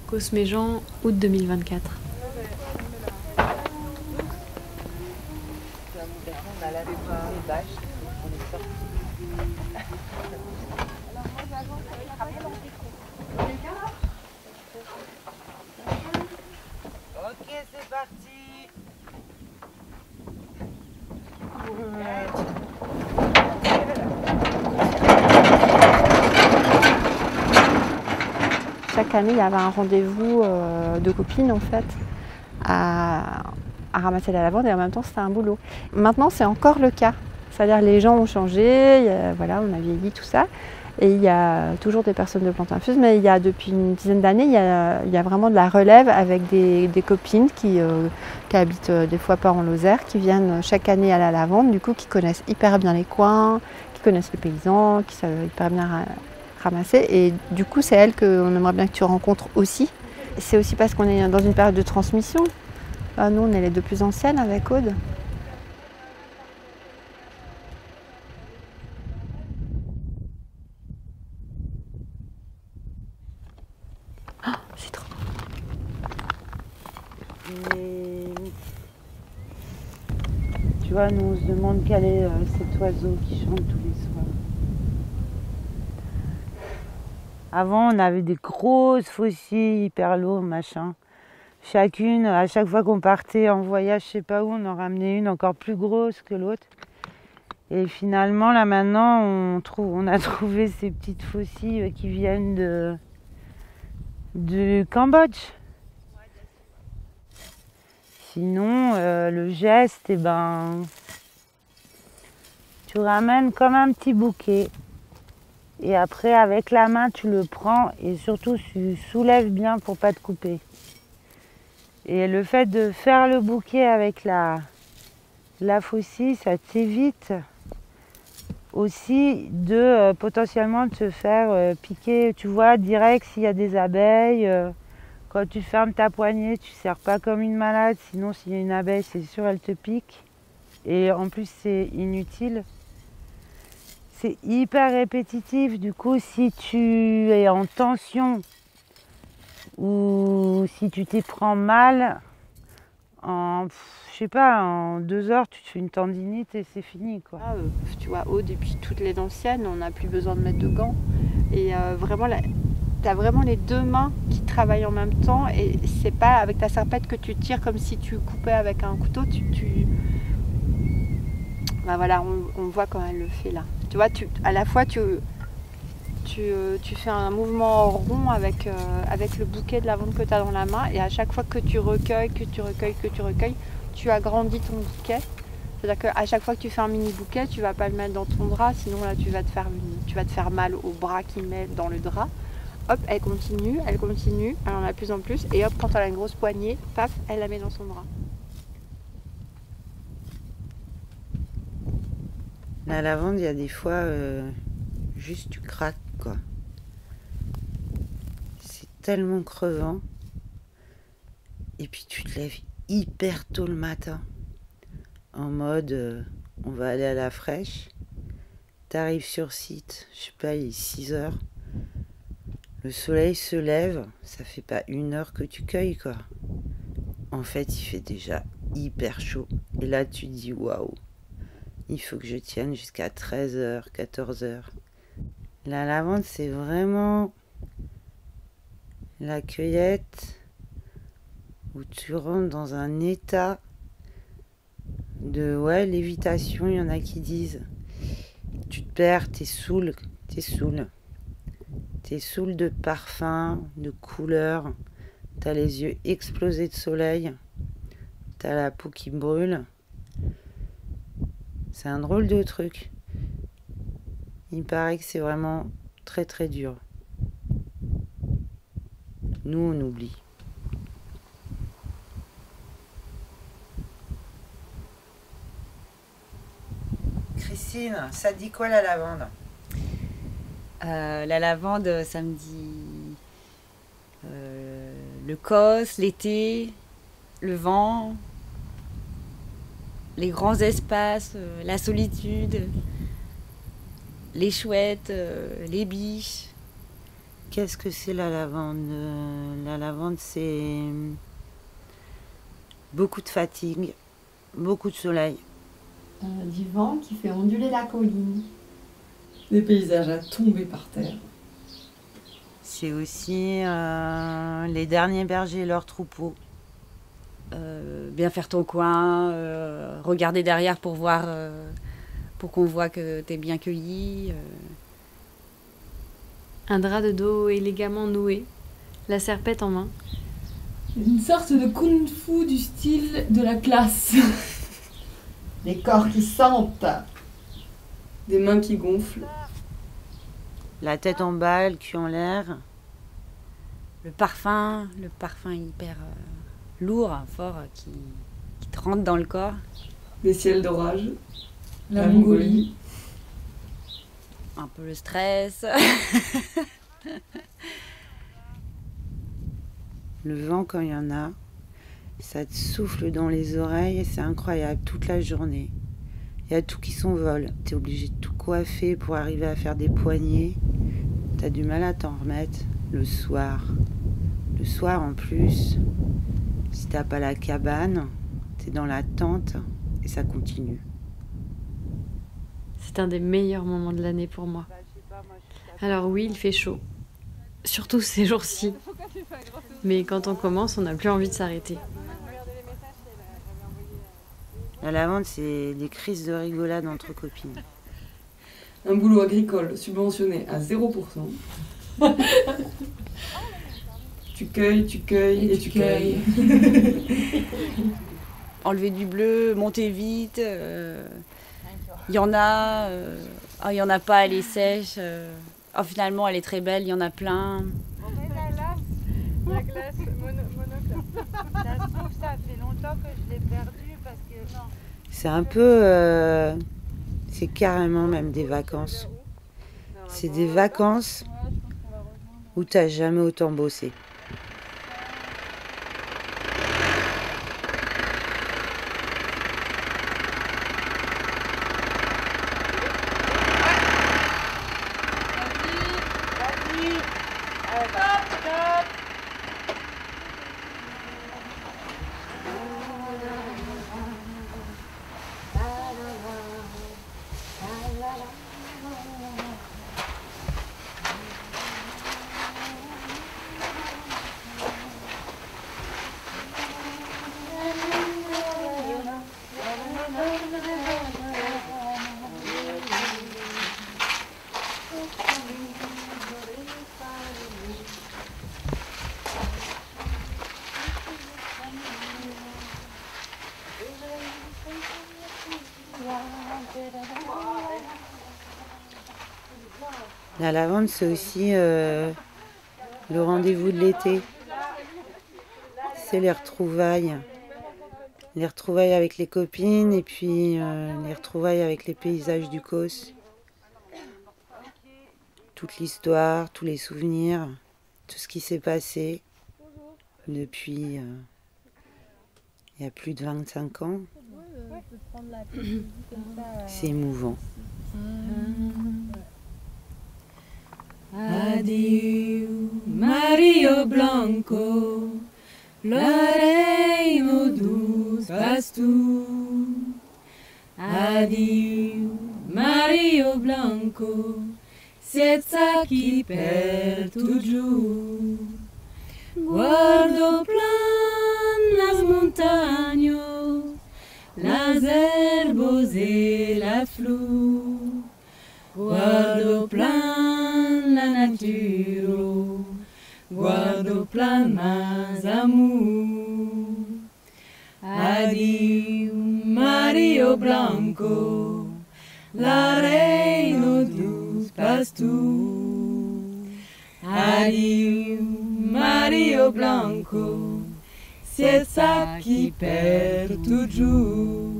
Cosméjean, août 2024. On a lavé les bâches, on est sorti. Ok, c'est parti. Chaque année, il y avait un rendez-vous de copines en fait à ramasser la lavande et en même temps c'était un boulot. Maintenant c'est encore le cas, c'est-à-dire les gens ont changé, voilà, on a vieilli tout ça et il y a toujours des personnes de plantes infuses, mais il y a depuis une dizaine d'années il y a vraiment de la relève avec des copines qui habitent des fois pas en Lozère, qui viennent chaque année à la lavande, du coup qui connaissent hyper bien les coins, qui connaissent les paysans, qui savent hyper bien ramasser et du coup c'est elle qu'on aimerait bien que tu rencontres aussi. C'est aussi parce qu'on est dans une période de transmission. Nous on est les deux plus anciennes avec Aude. Oh, c'est trop. Et... Tu vois, nous on se demande quel est cet oiseau qui chante tous les soirs. Avant, on avait des grosses faucilles hyper lourdes, machin. Chacune, à chaque fois qu'on partait en voyage, je sais pas où, on en ramenait une encore plus grosse que l'autre. Et finalement, là maintenant, on a trouvé ces petites faucilles qui viennent du Cambodge. Sinon, le geste, tu ramènes comme un petit bouquet. Et après, avec la main, tu le prends et surtout, tu soulèves bien pour pas te couper. Et le fait de faire le bouquet avec la faucille, ça t'évite aussi de potentiellement te faire piquer. Tu vois, direct, s'il y a des abeilles, quand tu fermes ta poignée, tu ne serres pas comme une malade. Sinon, s'il y a une abeille, c'est sûr, elle te pique. Et en plus, c'est inutile. C'est hyper répétitif, du coup si tu es en tension ou si tu t'y prends mal, je sais pas, en 2 heures tu te fais une tendinite et c'est fini quoi. Tu vois, Aude et puis toutes les anciennes, on n'a plus besoin de mettre de gants. Et vraiment, tu as vraiment les deux mains qui travaillent en même temps et c'est pas avec ta serpette que tu tires comme si tu coupais avec un couteau, Ben voilà, on voit quand elle le fait là. Tu vois, à la fois tu fais un mouvement rond avec le bouquet de lavande que tu as dans la main et à chaque fois que tu recueilles, tu agrandis ton bouquet. C'est-à-dire qu'à chaque fois que tu fais un mini bouquet, tu vas pas le mettre dans ton drap, sinon là tu vas te faire mal au bras qui met dans le drap. Hop, elle continue, elle en a de plus en plus et hop, quand elle a une grosse poignée, paf, elle la met dans son drap. La lavande, il y a des fois, juste tu craques, quoi. C'est tellement crevant. Et puis tu te lèves hyper tôt le matin. En mode, on va aller à la fraîche. T'arrives sur site, je sais pas, il est 6 heures. Le soleil se lève, ça fait pas 1 heure que tu cueilles, quoi. En fait, il fait déjà hyper chaud. Et là, tu te dis, waouh. Il faut que je tienne jusqu'à 13h, 14h. La lavande, c'est vraiment la cueillette où tu rentres dans un état de lévitation. Il y en a qui disent tu te perds, t'es saoul. T'es saoul de parfum, de couleurs. T'as les yeux explosés de soleil. T'as la peau qui brûle. C'est un drôle de truc. Il paraît que c'est vraiment très très dur. Nous, on oublie. Christine, ça te dit quoi la lavande ? La lavande, ça me dit le cos, l'été, le vent, les grands espaces, la solitude, les chouettes, les biches, Qu'est-ce que c'est la lavande? La lavande, c'est beaucoup de fatigue, beaucoup de soleil. Du vent qui fait onduler la colline. Des paysages à tomber par terre. C'est aussi les derniers bergers et leurs troupeaux. Bien faire ton coin, regarder derrière pour voir, pour qu'on voit que t'es bien cueilli. Un drap de dos élégamment noué, la serpette en main. Une sorte de kung-fu du style de la classe. Des corps qui sentent. Des mains qui gonflent. La tête en bas, le cul en l'air. Le parfum hyper lourd, fort, qui te rentre dans le corps. Des ciels d'orage. La Mongolie. Un peu le stress. Le vent, quand il y en a, ça te souffle dans les oreilles, c'est incroyable, toute la journée. Il y a tout qui s'envole. Tu es obligé de tout coiffer pour arriver à faire des poignées. Tu as du mal à t'en remettre le soir. Le soir, en plus, si t'as pas la cabane, tu es dans la tente et ça continue. C'est un des meilleurs moments de l'année pour moi. Alors oui, il fait chaud. Surtout ces jours-ci. Mais quand on commence, on n'a plus envie de s'arrêter. La lavande, c'est des crises de rigolade entre copines. Un boulot agricole subventionné à 0%. Tu cueilles et tu cueilles. Enlever du bleu, monter vite. Il y en a, il y en a pas, elle est sèche. Finalement, elle est très belle, il y en a plein. La glace monoclasse. Ça se trouve, ça fait longtemps que je l'ai perdue parce que... Non. C'est un peu... c'est carrément même des vacances. C'est des vacances où t'as jamais autant bossé. La lavande, c'est aussi le rendez-vous de l'été. C'est les retrouvailles. Les retrouvailles avec les copines et puis les retrouvailles avec les paysages du Causse. Toute l'histoire, tous les souvenirs, tout ce qui s'est passé depuis il y a plus de 25 ans. C'est émouvant. Adieu, Mario Blanco, la reine douce pastou. Adieu, Mario Blanco, senza chi per tu giù. Guardo plan las montañas, las herbos e la flor. Guardo plan la natura, guardo plan mas amor. Adieu, Mario Blanco, la reina dos pastor. Adieu, Mario Blanco, senza chi per tu giù.